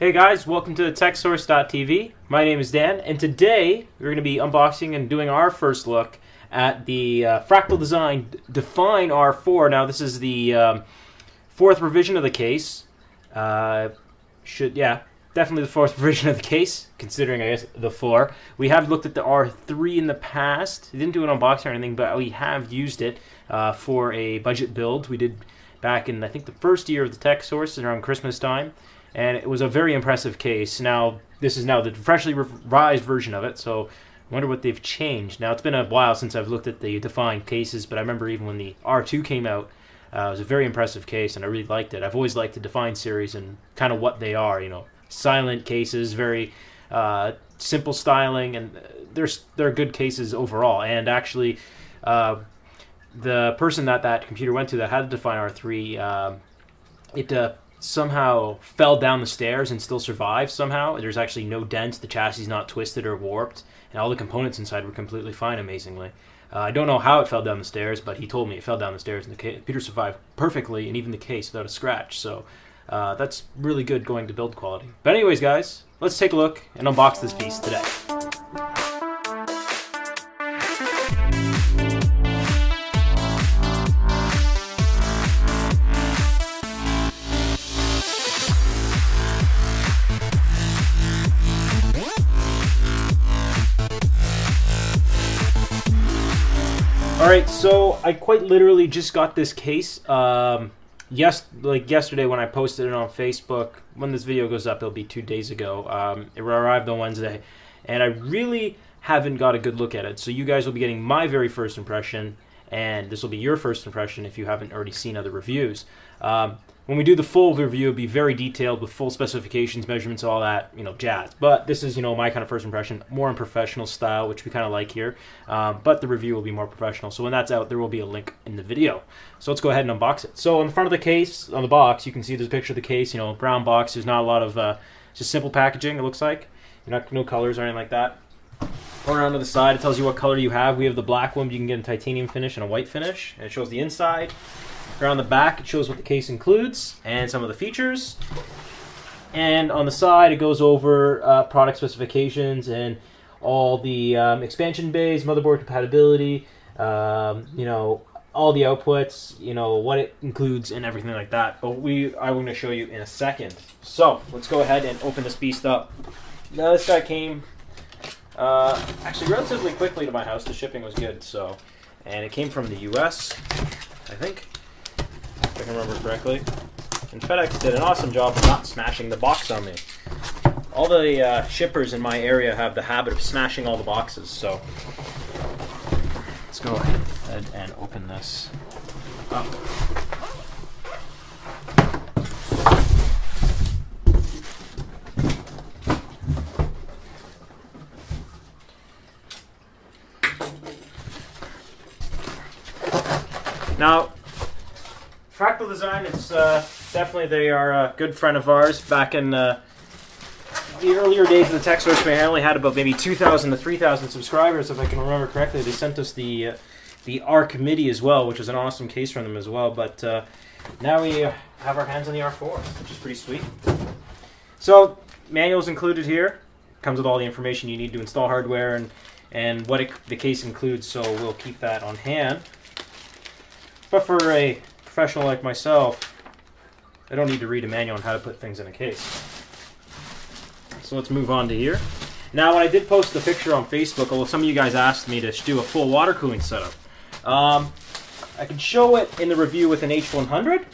Hey guys, welcome to TechSource.tv. My name is Dan, and today we're going to be unboxing and doing our first look at the Fractal Design Define R4. Now, this is the fourth revision of the case. Definitely the fourth revision of the case, considering, I guess, the 4. We have looked at the R3 in the past. We didn't do an unboxing or anything, but we have used it for a budget build. We did back in, I think, the first year of the Tech Source, around Christmas time. And it was a very impressive case. Now, this is now the freshly revised version of it, so I wonder what they've changed. Now, it's been a while since I've looked at the Define cases, but I remember even when the R2 came out, it was a very impressive case, and I really liked it. I've always liked the Define series and kind of what they are, you know, silent cases, very simple styling, and they're good cases overall. And actually, the person that computer went to that had the Define R3, it somehow fell down the stairs and still survived somehow. There's actually no dents, the chassis is not twisted or warped, and all the components inside were completely fine, amazingly. I don't know how it fell down the stairs, but he told me it fell down the stairs and the computer survived perfectly, and even the case without a scratch. So that's really good going to build quality. But anyways, guys, let's take a look and unbox this piece today. Alright, so I quite literally just got this case yesterday when I posted it on Facebook. When this video goes up, it'll be 2 days ago. It arrived on Wednesday, and I really haven't got a good look at it. So you guys will be getting my very first impression, and this will be your first impression if you haven't already seen other reviews. When we do the full review, it'll be very detailed with full specifications, measurements, all that, you know, jazz. But this is, you know, my kind of first impression, more in professional style, which we kind of like here. But the review will be more professional. So when that's out, there will be a link in the video. So let's go ahead and unbox it. So in front of the case, on the box, you can see there's a picture of the case, you know, brown box. There's not a lot of, just simple packaging, it looks like. No colors or anything like that. Going around to the side, it tells you what color you have. We have the black one, but you can get a titanium finish and a white finish. And it shows the inside. Around the back, it shows what the case includes and some of the features. And on the side, it goes over product specifications and all the expansion bays, motherboard compatibility, you know, all the outputs, you know, what it includes and everything like that. But I'm going to show you in a second. So let's go ahead and open this beast up. Now, this guy came actually relatively quickly to my house. The shipping was good, and it came from the US, I think. If I can remember correctly. And FedEx did an awesome job of not smashing the box on me. All the shippers in my area have the habit of smashing all the boxes, so let's go ahead and open this up. Now, Fractal Design, it's definitely, they are a good friend of ours. Back in the earlier days of the Tech Source, we only had about maybe 2,000 to 3,000 subscribers, if I can remember correctly. They sent us the ARC MIDI as well, which is an awesome case from them as well. But now we have our hands on the R4, which is pretty sweet. So, manual's included here. Comes with all the information you need to install hardware and what the case includes, so we'll keep that on hand. But for a professional like myself, I don't need to read a manual on how to put things in a case. So let's move on to here. Now, when I did post the picture on Facebook, although some of you guys asked me to do a full water cooling setup, I can show it in the review with an H100.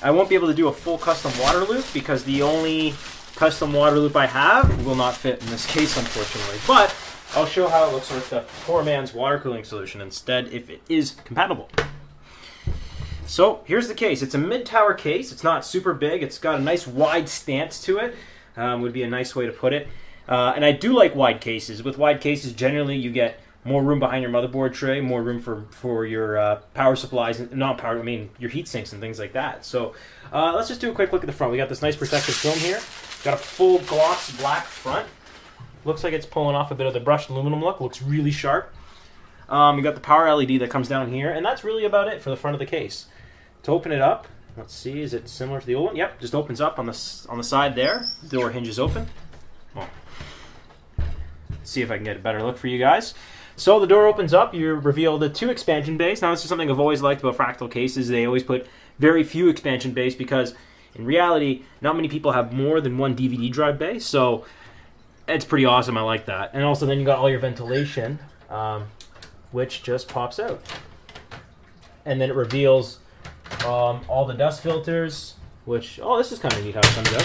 I won't be able to do a full custom water loop because the only custom water loop I have will not fit in this case, unfortunately. But I'll show how it looks with the poor man's water cooling solution instead, if it is compatible. So here's the case. It's a mid-tower case. It's not super big. It's got a nice wide stance to it, would be a nice way to put it. And I do like wide cases. With wide cases, generally you get more room behind your motherboard tray, more room for your power supplies, your heat sinks and things like that. So let's just do a quick look at the front. We got this nice protective film here. Got a full gloss black front. Looks like it's pulling off a bit of the brushed aluminum look. Looks really sharp. We got the power LED that comes down here, and that's really about it for the front of the case. To open it up, Let's see, is it similar to the old one? Yep, just opens up on the side there. The door hinges open. Well, let's see if I can get a better look for you guys. So the door opens up, you reveal the 2 expansion bays. Now this is something I've always liked about Fractal cases. They always put very few expansion bays because in reality, not many people have more than 1 DVD drive bay. So it's pretty awesome, I like that. And also then you got all your ventilation, which just pops out. And then it reveals all the dust filters, which, oh, this is kind of neat how it comes out.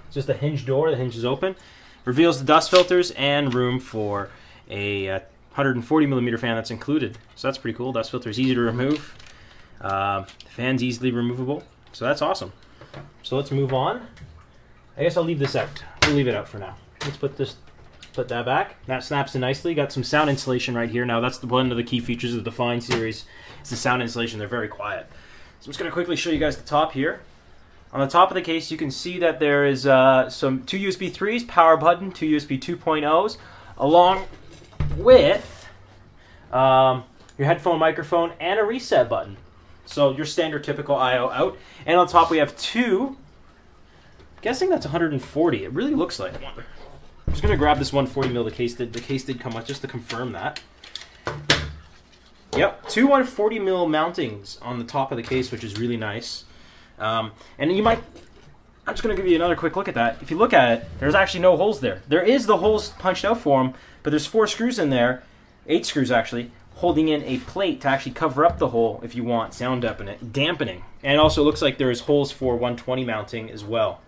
It's just a hinge door, the hinge is open. Reveals the dust filters and room for a 140mm fan that's included. So that's pretty cool. Dust filter is easy to remove. The fan's easily removable. So that's awesome. So let's move on. I guess I'll leave this out. We'll leave it out for now. Let's put that back. That snaps in nicely. Got some sound insulation right here. Now that's one of the key features of the Define series. It's the sound insulation. They're very quiet. So I'm just going to quickly show you guys the top here. On the top of the case, you can see that there is some 2 USB 3s, power button, 2 USB 2.0s, along with your headphone microphone and a reset button. So your standard typical I/O out. And on top we have 2, I'm guessing that's 140. It really looks like one. I'm just going to grab this 140mm. The case did come up just to confirm that. Yep, 2 140mm mountings on the top of the case, which is really nice. And you might, I'm just going to give you another quick look at that. If you look at it, there's actually no holes there. There is the holes punched out for them, but there's 4 screws in there, 8 screws actually, holding in a plate to actually cover up the hole if you want sound dampening. And it also looks like there's holes for 120 mounting as well.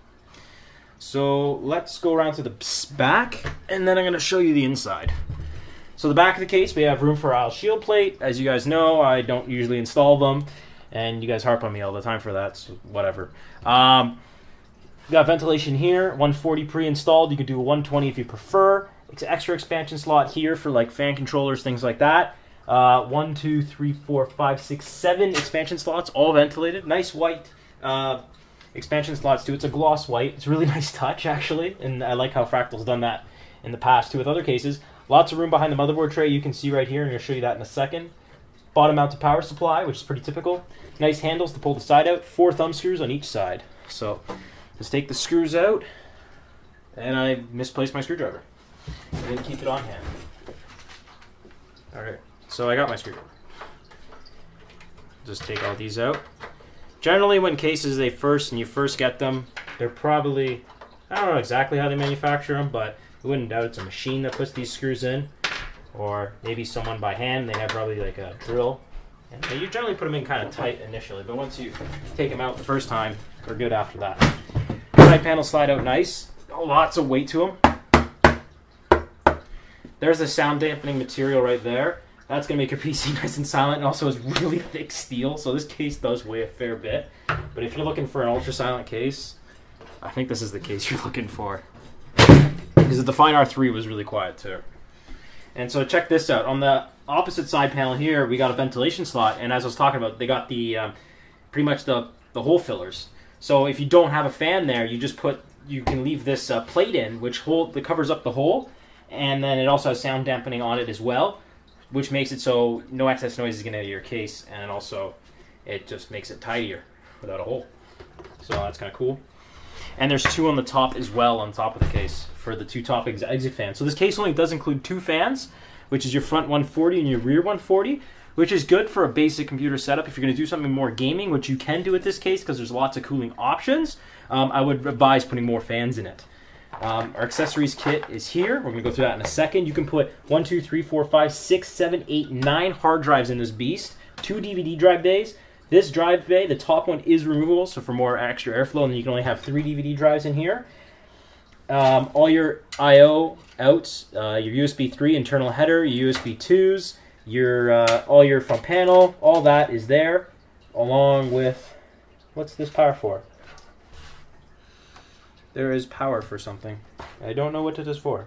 So let's go around to the back, and then I'm going to show you the inside. So the back of the case, we have room for our shield plate. As you guys know, I don't usually install them, and you guys harp on me all the time for that, so whatever. Got ventilation here, 140 pre-installed. You can do a 120 if you prefer. It's an extra expansion slot here for like fan controllers, things like that. 1, 2, 3, 4, 5, 6, 7 expansion slots, all ventilated. Nice white expansion slots too. It's a gloss white. It's a really nice touch actually, and I like how Fractal's done that in the past too with other cases. Lots of room behind the motherboard tray, you can see right here, and I'll show you that in a second. Bottom mounted power supply, which is pretty typical. Nice handles to pull the side out. 4 thumb screws on each side. So let's take the screws out, and I misplaced my screwdriver. I didn't keep it on hand. Alright, so I got my screwdriver. Just take all these out. Generally when cases when you first get them, they're probably, I don't know exactly how they manufacture them, but I wouldn't doubt it's a machine that puts these screws in, or maybe someone by hand. They have probably like a drill, and you generally put them in kind of tight initially, but once you take them out the first time, they're good after that. Side panels slide out nice. Lots of weight to them. There's the sound dampening material right there. That's going to make your PC nice and silent, and also is really thick steel, so this case does weigh a fair bit. But if you're looking for an ultra silent case, I think this is the case you're looking for. Because the Define R3 was really quiet too. And so check this out. On the opposite side panel here, we got a ventilation slot, and as I was talking about, they got the pretty much the hole fillers. So if you don't have a fan there, you can leave this plate in, that covers up the hole, and then it also has sound dampening on it as well, which makes it so no excess noise is going to out of your case, and also it just makes it tidier without a hole. So that's kind of cool. And there's 2 on the top as well, on top of the case, for the 2 top exit fans. So this case only does include 2 fans, which is your front 140 and your rear 140, which is good for a basic computer setup. If you're going to do something more gaming, which you can do with this case because there's lots of cooling options, I would advise putting more fans in it. Our accessories kit is here. We're going to go through that in a second. You can put 1, 2, 3, 4, 5, 6, 7, 8, 9 hard drives in this beast, 2 DVD drive bays. This drive bay, the top one is removable, so for more extra airflow, and you can only have 3 DVD drives in here. All your I/O outs, your USB 3 internal header, your USB 2s, all your front panel, all that is there, along with, what's this power for? There is power for something. I don't know what it is for.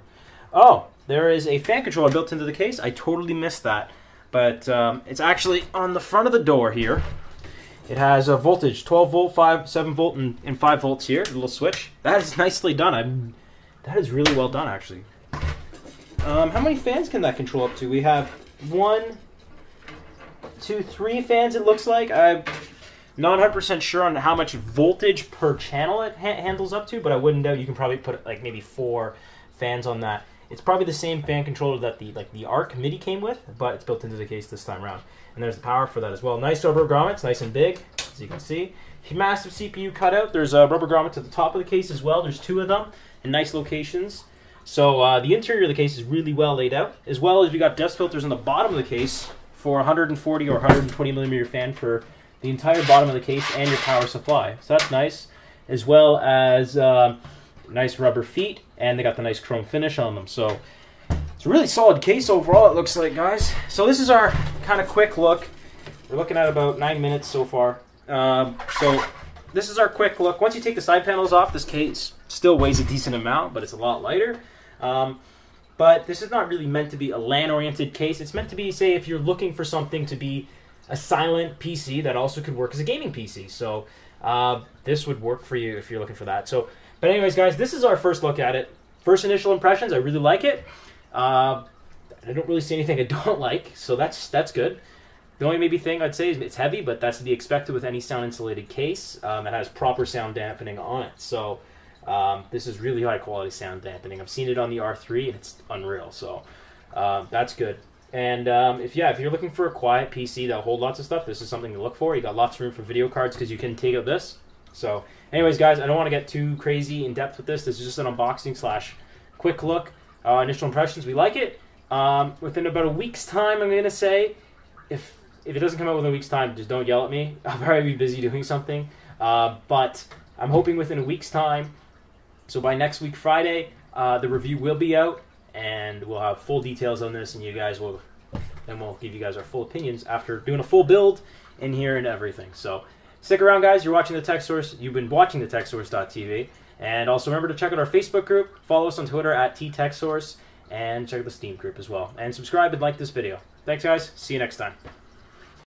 Oh, there is a fan controller built into the case. I totally missed that, but it's actually on the front of the door here. It has a voltage, 12 volt, 7 volt, and 5 volts here, a little switch. That is nicely done. That is really well done, actually. How many fans can that control up to? We have 1, 2, 3 fans, it looks like. Not 100% sure on how much voltage per channel it handles up to, but I wouldn't doubt you can probably put like maybe 4 fans on that. It's probably the same fan controller that the ARC MIDI came with, but it's built into the case this time around. And there's the power for that as well. Nice rubber grommets, nice and big, as you can see. Massive CPU cutout. There's rubber grommets at the top of the case as well. There's 2 of them in nice locations. So the interior of the case is really well laid out, as well as we got dust filters on the bottom of the case for 140 or 120 millimeter fan for the entire bottom of the case and your power supply. So that's nice, as well as nice rubber feet, and they got the nice chrome finish on them. So it's a really solid case overall, it looks like, guys. So this is our kind of quick look. We're looking at about 9 minutes so far. So this is our quick look. Once you take the side panels off, this case still weighs a decent amount, but it's a lot lighter. But this is not really meant to be a LAN-oriented case. It's meant to be, say, if you're looking for something to be a silent PC that also could work as a gaming PC. So this would work for you if you're looking for that. So, but anyways, guys, this is our first look at it. First initial impressions, I really like it. I don't really see anything I don't like, so that's good. The only maybe thing I'd say is it's heavy, but that's to be expected with any sound-insulated case. It has proper sound dampening on it. So this is really high-quality sound dampening. I've seen it on the R3, and it's unreal. So that's good. And if you're looking for a quiet PC that'll hold lots of stuff, this is something to look for. You got lots of room for video cards because you can take out this. So anyways, guys, I don't want to get too crazy in depth with this. This is just an unboxing / quick look. Initial impressions, we like it. Within about a week's time, I'm going to say, if it doesn't come out within a week's time, just don't yell at me. I'll probably be busy doing something. But I'm hoping within a week's time, so by next week, Friday, the review will be out, and we'll have full details on this, and we'll give you guys our full opinions after doing a full build in here and everything. So stick around, guys. You're watching the Tech Source. You've been watching the TechSource.tv. And also remember to check out our Facebook group, follow us on Twitter at TTechSource, and check out the Steam group as well. And subscribe and like this video. Thanks, guys. See you next time.